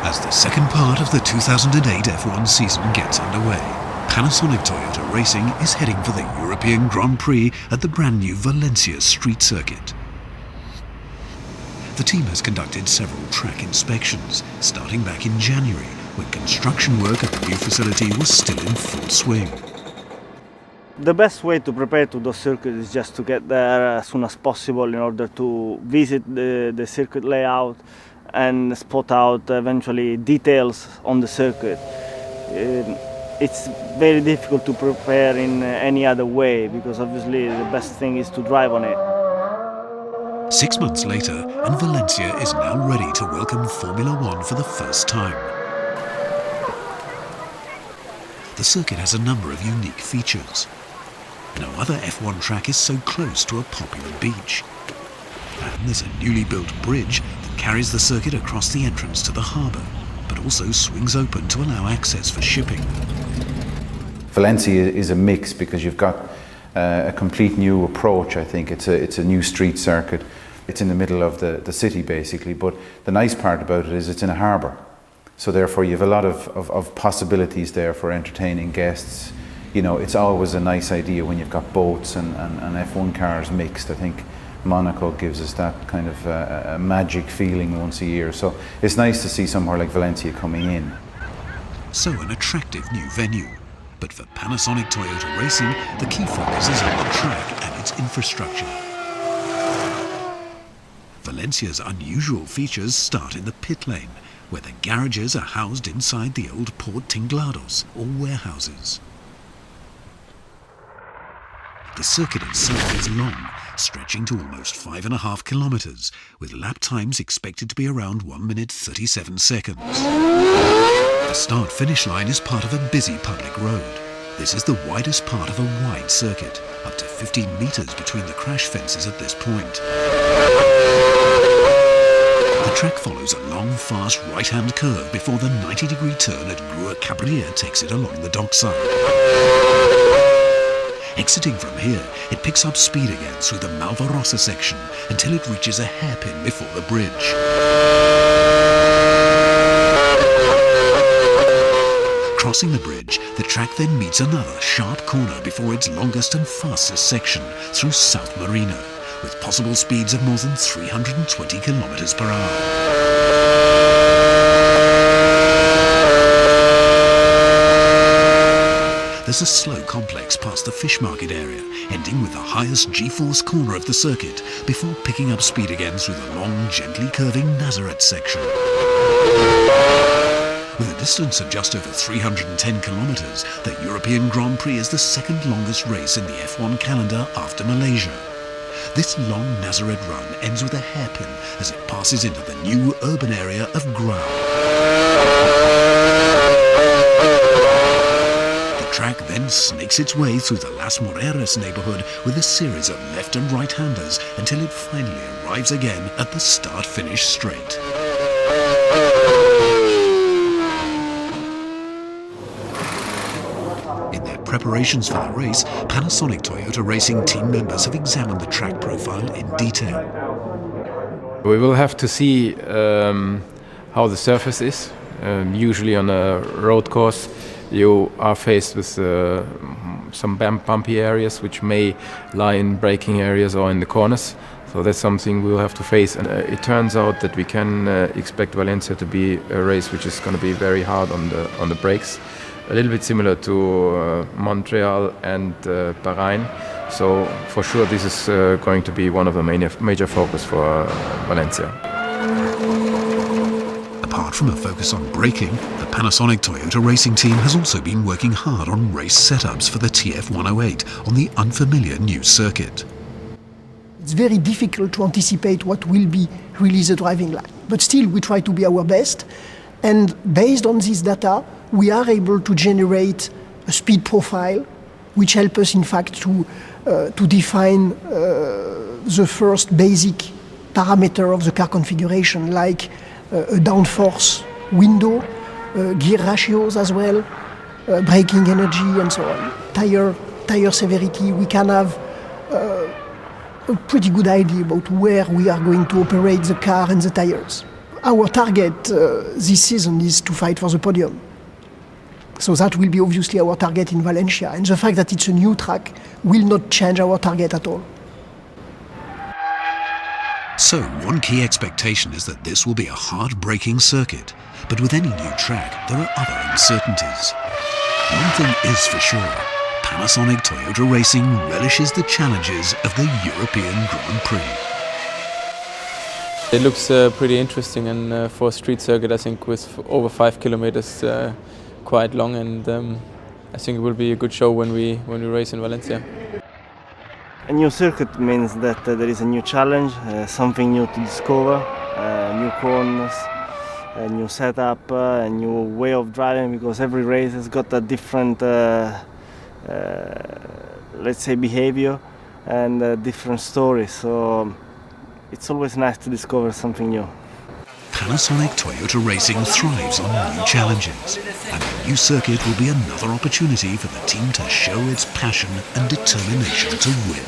As the second part of the 2008 F1 season gets underway, Panasonic Toyota Racing is heading for the European Grand Prix at the brand new Valencia street circuit. The team has conducted several track inspections, starting back in January, when construction work at the new facility was still in full swing. The best way to prepare to those circuits is just to get there as soon as possible in order to visit the circuit layout and spot out eventually details on the circuit. It's very difficult to prepare in any other way because obviously the best thing is to drive on it. 6 months later, and Valencia is now ready to welcome Formula One for the first time. The circuit has a number of unique features. No other F1 track is so close to a popular beach. And there's a newly built bridge that carries the circuit across the entrance to the harbour, but also swings open to allow access for shipping. Valencia is a mix because you've got a complete new approach. I think it's a new street circuit. It's in the middle of the city basically, but the nice part about it is it's in a harbour. So therefore you have a lot of possibilities there for entertaining guests. You know, it's always a nice idea when you've got boats and F1 cars mixed. I think Monaco gives us that kind of a magic feeling once a year. So it's nice to see somewhere like Valencia coming in. So an attractive new venue. But for Panasonic Toyota Racing, the key focus is on the track and its infrastructure. Valencia's unusual features start in the pit lane, where the garages are housed inside the old Port Tinglados, or warehouses. The circuit itself is long, stretching to almost 5.5 kilometers, with lap times expected to be around 1 minute 37 seconds. The start-finish line is part of a busy public road. This is the widest part of a wide circuit, up to 15 meters between the crash fences at this point. The track follows a long, fast right-hand curve before the 90-degree turn at Grua Cabrier takes it along the dockside. Exiting from here, it picks up speed again through the Malvarosa section until it reaches a hairpin before the bridge. Crossing the bridge, the track then meets another sharp corner before its longest and fastest section through South Marina, with possible speeds of more than 320 kilometers per hour. There's a slow complex past the fish market area, ending with the highest G-force corner of the circuit, before picking up speed again through the long, gently curving Nazareth section. With a distance of just over 310 kilometers, the European Grand Prix is the second longest race in the F1 calendar after Malaysia. This long Nazareth run ends with a hairpin as it passes into the new urban area of Grau. The track then snakes its way through the Las Moreras neighborhood with a series of left and right-handers until it finally arrives again at the start-finish straight. In their preparations for the race, Panasonic Toyota Racing team members have examined the track profile in detail. We will have to see how the surface is. Usually on a road course you are faced with some bumpy areas which may lie in braking areas or in the corners. So that's something we'll have to face. And it turns out that we can expect Valencia to be a race which is going to be very hard on the brakes. A little bit similar to Montreal and Bahrain. So for sure this is going to be one of the major focus for Valencia. Apart from a focus on braking, the Panasonic Toyota Racing team has also been working hard on race setups for the TF108 on the unfamiliar new circuit. It's very difficult to anticipate what will be really the driving line, but still we try to be our best, and based on this data we are able to generate a speed profile which helps us in fact to define the first basic parameter of the car configuration, like a downforce window, gear ratios as well, braking energy and so on. Tire severity, we can have a pretty good idea about where we are going to operate the car and the tires. our target this season is to fight for the podium. So that will be obviously our target in Valencia. And the fact that it's a new track will not change our target at all. So, one key expectation is that this will be a hard-braking circuit. But with any new track, there are other uncertainties. One thing is for sure, Panasonic Toyota Racing relishes the challenges of the European Grand Prix. It looks pretty interesting, and for a street circuit, I think with over 5 kilometers, quite long, and I think it will be a good show when we race in Valencia. A new circuit means that there is a new challenge, something new to discover, new corners, a new setup, a new way of driving, because every race has got a different, let's say, behavior and a different story. So it's always nice to discover something new. Panasonic Toyota Racing thrives on new challenges, and the new circuit will be another opportunity for the team to show its passion and determination to win.